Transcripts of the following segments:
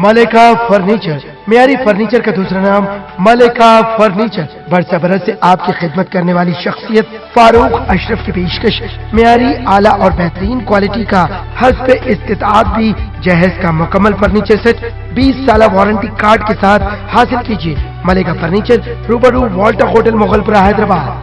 मलिका furniture, मियारी furniture का दूसरा नाम मलिका फर्नीचर। बरसा बरस से आपकी खिदमत करने वाली शख्सियत फारूक अशरफ की पेशकश मियारी आला और बेहतरीन क्वालिटी का हस्ब इस्तिताअत भी जहेज का मुकम्मल फर्नीचर सेट 20 साल वारंटी कार्ड के साथ हासिल कीजिए। मलिका फर्नीचर, रूबरू वॉल्टर होटल, मुगलपुरा, हैदराबाद।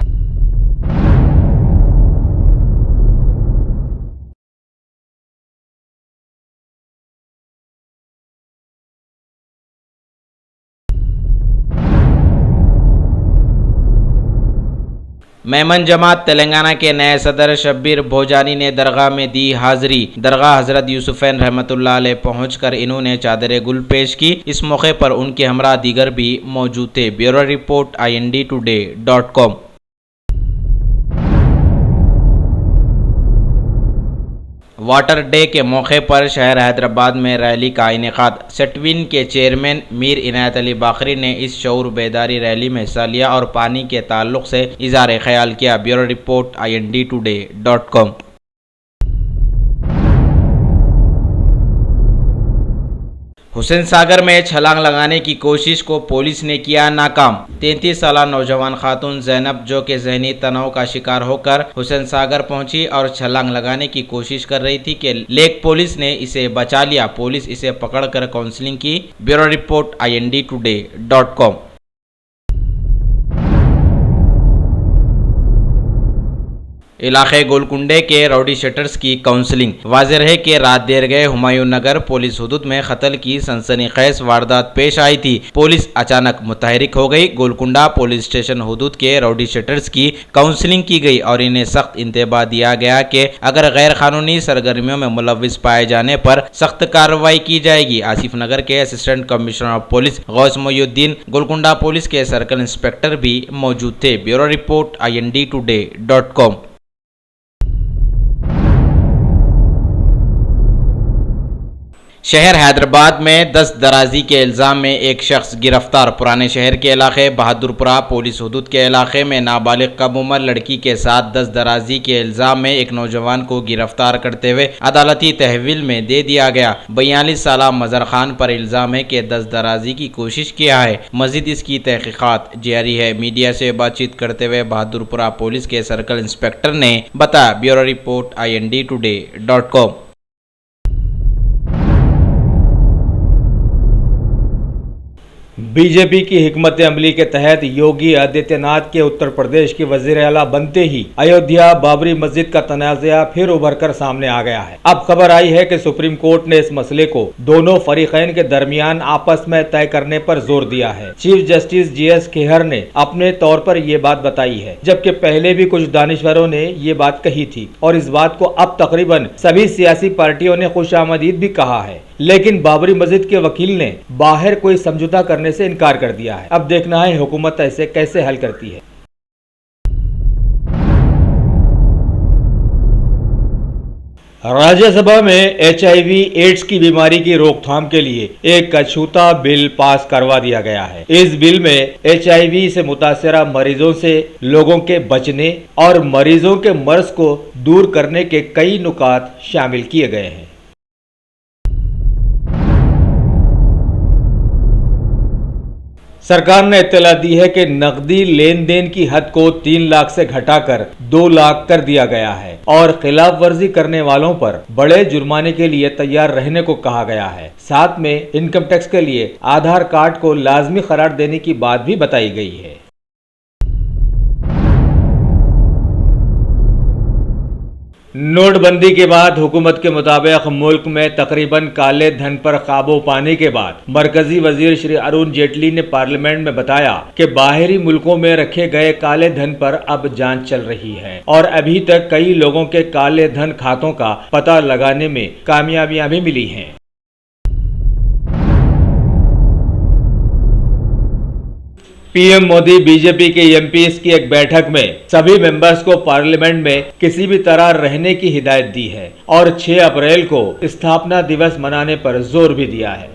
मेमन जमात तेलंगाना के नए सदर शब्बीर भोजानी ने दरगाह में दी हाजिरी। दरगाह हजरत यूसुफैन रहमतुल्लाह अलैह पहुंचकर इन्होंने चादर गुल पेश की। इस मौके पर उनके हमरा दीगर भी मौजूद थे। Bureau report INDtoday.com। Water day के मौके पर शहर हैदराबाद में रैली का इनेकाद। सेटविन के चेयरमैन मीर इनायत अली बाखरी ने इस शऊर बेदारी रैली में हिस्सा लिया और पानी के ताल्लुक से इज़हार ख्याल किया। Bureau report INDtoday.com। Hussain Sagar में छलांग लगाने की कोशिश को पुलिस ने किया नाकाम। 33 साल नौजवान खातून जैनब, जो कि जहनी तनाव का शिकार होकर हुसैन सागर पहुंची और छलांग लगाने की कोशिश कर रही थी कि लेक पुलिस ने इसे बचा लिया। पुलिस इसे पकड़कर काउंसलिंग की। Bureau report INDtoday.com। इलाके गोलकुंडे के रौडी शटर्स की काउंसलिंग। वाज़ेह रहे कि रात देर गए हुमायूं नगर पुलिस हुदूद में कत्ल की सनसनीखेज वारदात पेश आई थी। पुलिस अचानक मुतहरिक हो गई। गोलकुंडा पुलिस स्टेशन हुदूद के रौडी शटर्स की काउंसलिंग की गई और इन्हें सख्त इंतबाह दिया गया कि अगर गैर कानूनी सरगर्मियों में मुलव्विस पाए जाने पर सख्त कार्रवाई की जाएगी। आसिफ नगर के assistant commissioner of police Ghouse Mohiuddin, Golconda police के सर्कल इंस्पेक्टर भी मौजूद थे। Bureau report INDtoday.com। शहर हैदराबाद में 10 दराजी के इल्ज़ाम में एक शख्स गिरफ्तार। पुराने शहर के इलाके बहादुरपुरा पुलिस हुदूद के इलाके में नाबालिग कम उम्र लड़की के साथ 10 दराजी के इल्ज़ाम में एक नौजवान को गिरफ्तार करते हुए अदालती तहवील में दे दिया गया। 42 साल मजहर खान पर इल्ज़ाम है कि 10 दराजी की कोशिश किया है। मजीद इसकी तहकीकात जारी है। मीडिया से बातचीत करते हुए बहादुरपुरा पुलिस के सर्कल इंस्पेक्टर ने बताया। Bureau report INDtoday.com। बीजेपी की हिकमत अमली के तहत योगी आदित्यनाथ के उत्तर प्रदेश के वजीर आला बनते ही अयोध्या बाबरी मस्जिद का तनाज़ा फिर उभर कर सामने आ गया है। अब खबर आई है कि सुप्रीम कोर्ट ने इस मसले को दोनों फरीकैन के दरमियान आपस में तय करने पर जोर दिया है। चीफ जस्टिस GS खेहर ने अपने तौर पर ये बात बताई है, जबकि पहले भी कुछ दानिश्वरों ने ये बात कही थी और इस बात को अब तकरीबन सभी सियासी पार्टियों ने खुशामदीद भी कहा है। लेकिन बाबरी मस्जिद के वकील ने बाहर कोई समझौता करने से इनकार कर दिया है। अब देखना है हुकूमत ऐसे कैसे हल करती है। राज्यसभा में HIV एड्स की बीमारी की रोकथाम के लिए एक अछूता बिल पास करवा दिया गया है। इस बिल में HIV से मुतासरा मरीजों से लोगों के बचने और मरीजों के मर्ज को दूर करने के कई नुकात शामिल किए गए हैं। सरकार ने इत्तला दी है कि नकदी लेन देन की हद को 3 लाख से घटाकर 2 लाख कर दिया गया है और खिलाफ वर्जी करने वालों पर बड़े जुर्माने के लिए तैयार रहने को कहा गया है। साथ में इनकम टैक्स के लिए आधार कार्ड को लाजमी करार देने की बात भी बताई गई है। नोटबंदी के बाद हुकूमत के मुताबिक मुल्क में तकरीबन काले धन पर काबू पाने के बाद मरकजी वजीर श्री अरुण जेटली ने पार्लियामेंट में बताया कि बाहरी मुल्कों में रखे गए काले धन पर अब जांच चल रही है और अभी तक कई लोगों के काले धन खातों का पता लगाने में कामयाबियां भी मिली हैं। पीएम मोदी बीजेपी के MPs की एक बैठक में सभी मेंबर्स को पार्लियामेंट में किसी भी तरह रहने की हिदायत दी है और 6 अप्रैल को स्थापना दिवस मनाने पर जोर भी दिया है।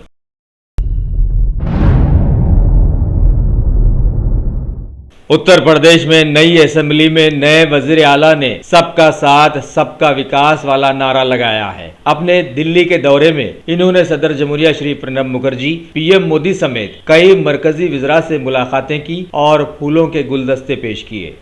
उत्तर प्रदेश में नई असेंबली में नए वजीर आला ने सबका साथ सबका विकास वाला नारा लगाया है। अपने दिल्ली के दौरे में इन्होंने सदर जमहूरिया श्री प्रणब मुखर्जी, पीएम मोदी समेत कई मरकजी वज़रा से मुलाकातें की और फूलों के गुलदस्ते पेश किए।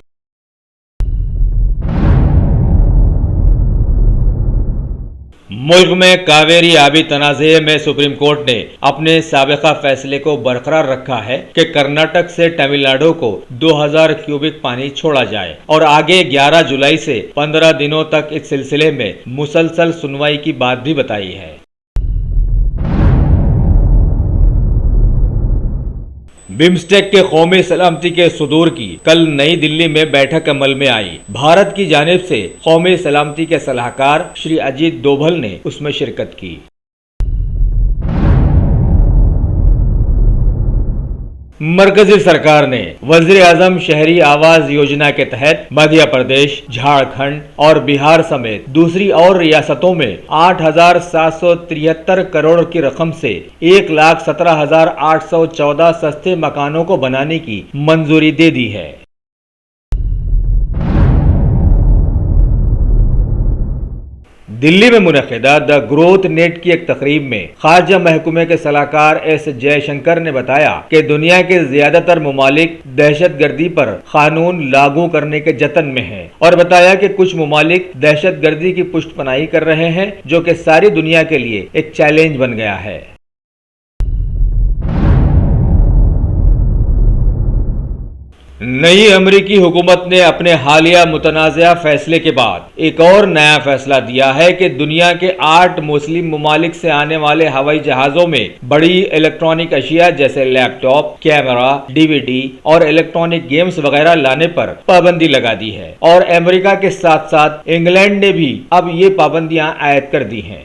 मुल्क में कावेरी आबी तनाज़े में सुप्रीम कोर्ट ने अपने साबिका फैसले को बरकरार रखा है कि कर्नाटक से तमिलनाडु को 2000 क्यूबिक पानी छोड़ा जाए और आगे 11 जुलाई से 15 दिनों तक इस सिलसिले में मुसलसल सुनवाई की बात भी बताई है। बिम्स्टेक के कौमी सलामती के सुदूर की कल नई दिल्ली में बैठक अमल में आई। भारत की जानिब से कौमी सलामती के सलाहकार श्री अजीत डोभाल ने उसमें शिरकत की। मरकजी सरकार ने वज़ीर आज़म शहरी आवास योजना के तहत मध्य प्रदेश, झारखंड और बिहार समेत दूसरी और रियासतों में 8,773 करोड़ की रकम से 1,17,814 सस्ते मकानों को बनाने की मंजूरी दे दी है। दिल्ली में मुनक़िदा द ग्रोथ नेट की एक तकरीब में खारजा महकमे के सलाहकार एस जयशंकर ने बताया कि दुनिया के ज्यादातर ममालिक दहशतगर्दी पर कानून लागू करने के जतन में हैं और बताया कि कुछ ममालिक दहशतगर्दी की पुष्टपनाही कर रहे हैं, जो कि सारी दुनिया के लिए एक चैलेंज बन गया है। नई अमेरिकी हुकूमत ने अपने हालिया मुतनाज़ा फैसले के बाद एक और नया फैसला दिया है कि दुनिया के 8 मुस्लिम ममालिक से आने वाले हवाई जहाजों में बड़ी इलेक्ट्रॉनिक अशिया जैसे लैपटॉप, कैमरा, डीवीडी और इलेक्ट्रॉनिक गेम्स वगैरह लाने पर पाबंदी लगा दी है और अमेरिका के साथ साथ इंग्लैंड ने भी अब ये पाबंदियां आयद कर दी हैं।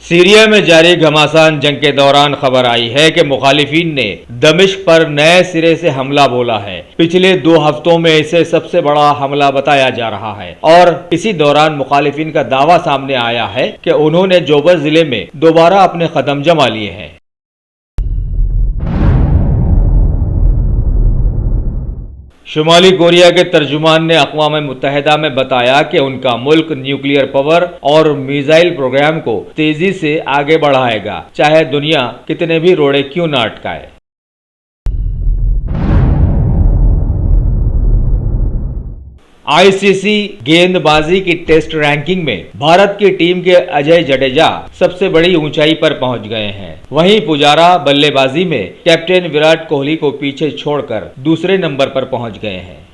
सीरिया में जारी घमासान जंग के दौरान खबर आई है कि मुखालिफिन ने दमिश्क पर नए सिरे से हमला बोला है। पिछले 2 हफ्तों में इसे सबसे बड़ा हमला बताया जा रहा है और इसी दौरान मुखालिफिन का दावा सामने आया है कि उन्होंने जोबर जिले में दोबारा अपने कदम जमा लिए हैं। शुमाली कोरिया के तर्जुमान ने अक़वाम मुत्तहिदा में बताया कि उनका मुल्क न्यूक्लियर पावर और मिसाइल प्रोग्राम को तेजी से आगे बढ़ाएगा, चाहे दुनिया कितने भी रोड़े क्यों न अटकाए। आईसीसी गेंदबाजी की टेस्ट रैंकिंग में भारत की टीम के अजय जडेजा सबसे बड़ी ऊंचाई पर पहुंच गए हैं। वहीं पुजारा बल्लेबाजी में कैप्टन विराट कोहली को पीछे छोड़कर दूसरे नंबर पर पहुंच गए हैं।